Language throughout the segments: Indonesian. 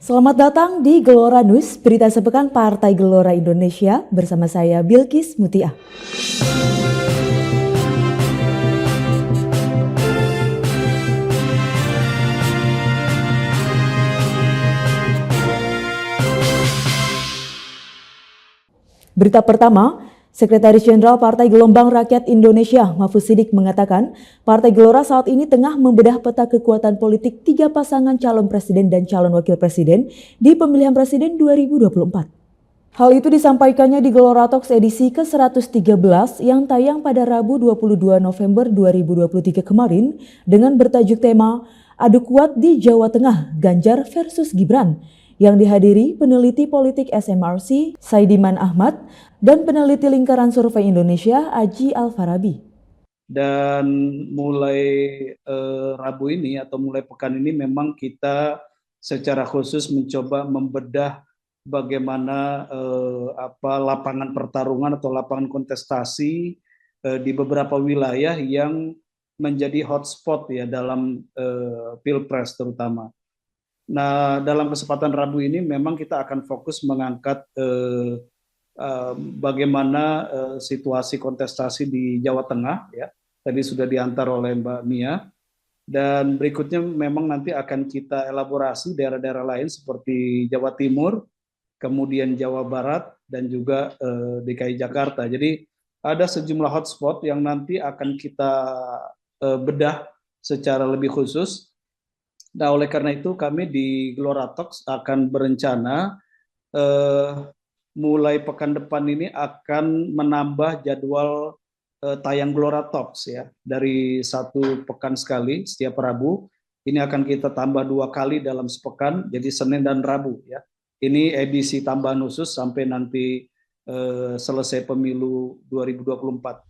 Selamat datang di Gelora News, berita sepekan Partai Gelora Indonesia bersama saya Bilkis Mutia. Berita pertama, Sekretaris Jenderal Partai Gelombang Rakyat Indonesia Mahfuz Siddiq mengatakan Partai Gelora saat ini tengah membedah peta kekuatan politik 3 pasangan calon presiden dan calon wakil presiden di pemilihan presiden 2024. Hal itu disampaikannya di Gelora Talks edisi ke-113 yang tayang pada Rabu 22 November 2023 kemarin dengan bertajuk tema Adu Kuat di Jawa Tengah, Ganjar versus Gibran, yang dihadiri peneliti politik SMRC Saidiman Ahmad dan peneliti Lingkaran Survei Indonesia Aji Alfarabi. Dan mulai Rabu ini atau mulai pekan ini memang kita secara khusus mencoba membedah bagaimana lapangan pertarungan atau lapangan kontestasi di beberapa wilayah yang menjadi hotspot ya dalam Pilpres terutama. Nah, dalam kesempatan Rabu ini memang kita akan fokus mengangkat bagaimana situasi kontestasi di Jawa Tengah ya. Tadi sudah diantar oleh Mbak Mia. Dan berikutnya memang nanti akan kita elaborasi daerah-daerah lain seperti Jawa Timur, kemudian Jawa Barat dan juga DKI Jakarta. Jadi ada sejumlah hotspot yang nanti akan kita bedah secara lebih khusus. Nah, oleh karena itu kami di Gelora Talks akan berencana mulai pekan depan ini akan menambah jadwal tayang Gelora Talks ya. Dari 1 pekan sekali setiap Rabu, ini akan kita tambah 2 kali dalam sepekan, jadi Senin dan Rabu ya. Ini edisi tambahan khusus sampai nanti selesai pemilu 2024.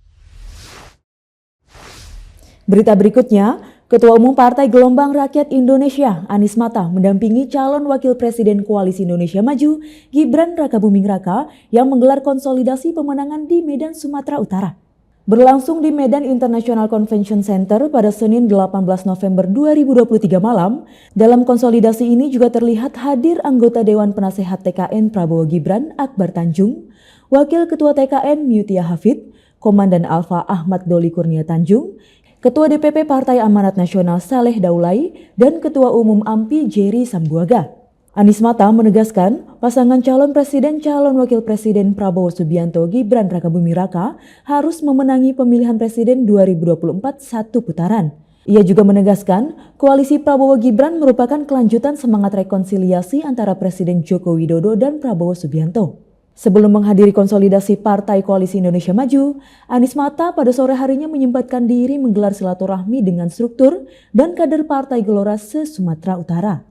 Berita berikutnya, Ketua Umum Partai Gelombang Rakyat Indonesia, Anies Mata, mendampingi calon Wakil Presiden Koalisi Indonesia Maju, Gibran Rakabuming Raka, yang menggelar konsolidasi pemenangan di Medan, Sumatera Utara. Berlangsung di Medan International Convention Center pada Senin 18 November 2023 malam, dalam konsolidasi ini juga terlihat hadir anggota Dewan Penasehat TKN Prabowo Gibran Akbar Tanjung, Wakil Ketua TKN Mutia Hafid, Komandan Alfa Ahmad Doli Kurnia Tanjung, Ketua DPP Partai Amanat Nasional Saleh Daulay, dan Ketua Umum AMPI Jerry Sambuaga. Anies Mata menegaskan pasangan calon presiden calon wakil presiden Prabowo Subianto Gibran Rakabuming Raka harus memenangi pemilihan presiden 2024 1 putaran. Ia juga menegaskan koalisi Prabowo Gibran merupakan kelanjutan semangat rekonsiliasi antara Presiden Joko Widodo dan Prabowo Subianto. Sebelum menghadiri konsolidasi Partai Koalisi Indonesia Maju, Anies Mata pada sore harinya menyempatkan diri menggelar silaturahmi dengan struktur dan kader Partai Gelora se-Sumatera Utara.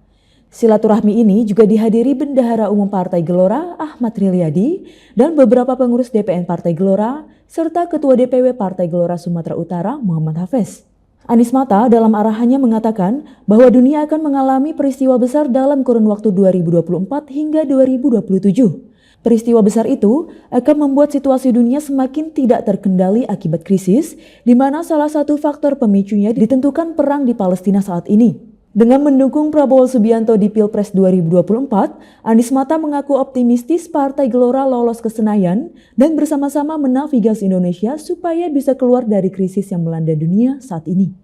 Silaturahmi ini juga dihadiri Bendahara Umum Partai Gelora Ahmad Rilyadi dan beberapa pengurus DPN Partai Gelora serta Ketua DPW Partai Gelora Sumatera Utara Muhammad Hafiz. Anies Mata dalam arahannya mengatakan bahwa dunia akan mengalami peristiwa besar dalam kurun waktu 2024 hingga 2027. Peristiwa besar itu akan membuat situasi dunia semakin tidak terkendali akibat krisis, di mana salah satu faktor pemicunya ditentukan perang di Palestina saat ini. Dengan mendukung Prabowo Subianto di Pilpres 2024, Anies Mata mengaku optimistis Partai Gelora lolos ke Senayan dan bersama-sama menavigasi Indonesia supaya bisa keluar dari krisis yang melanda dunia saat ini.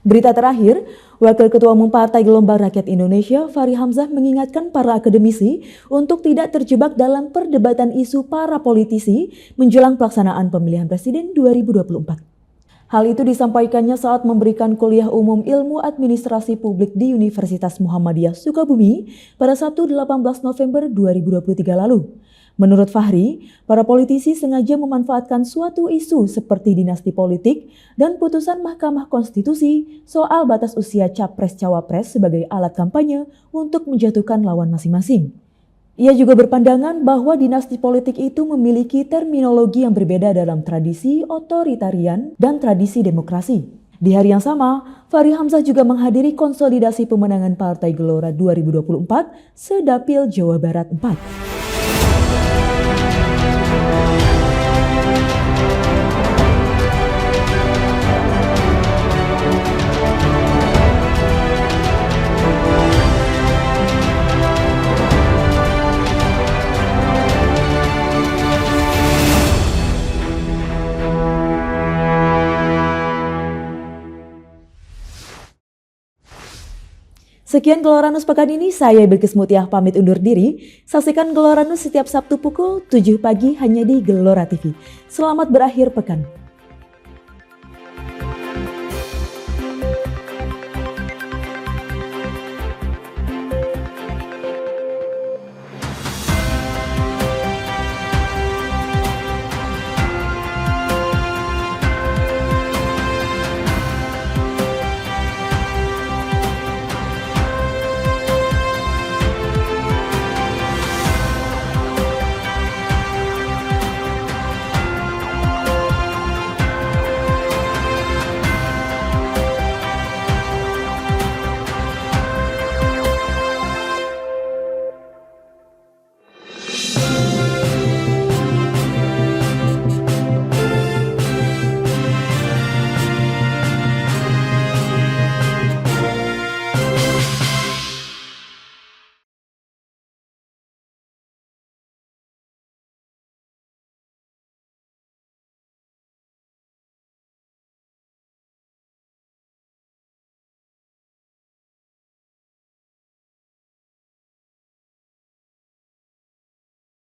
Berita terakhir, Wakil Ketua Umum Partai Gelombang Rakyat Indonesia, Fahri Hamzah, mengingatkan para akademisi untuk tidak terjebak dalam perdebatan isu para politisi menjelang pelaksanaan pemilihan presiden 2024. Hal itu disampaikannya saat memberikan kuliah umum ilmu administrasi publik di Universitas Muhammadiyah Sukabumi pada Sabtu 18 November 2023 lalu. Menurut Fahri, para politisi sengaja memanfaatkan suatu isu seperti dinasti politik dan putusan Mahkamah Konstitusi soal batas usia Capres-Cawapres sebagai alat kampanye untuk menjatuhkan lawan masing-masing. Ia juga berpandangan bahwa dinasti politik itu memiliki terminologi yang berbeda dalam tradisi otoritarian dan tradisi demokrasi. Di hari yang sama, Fahri Hamzah juga menghadiri konsolidasi pemenangan Partai Gelora 2024 Sedapil Jawa Barat 4. Sekian Geloranus pekan ini, saya Bilkis Mutiah pamit undur diri. Saksikan Geloranus setiap Sabtu pukul 7 pagi hanya di Gelora TV. Selamat berakhir pekan.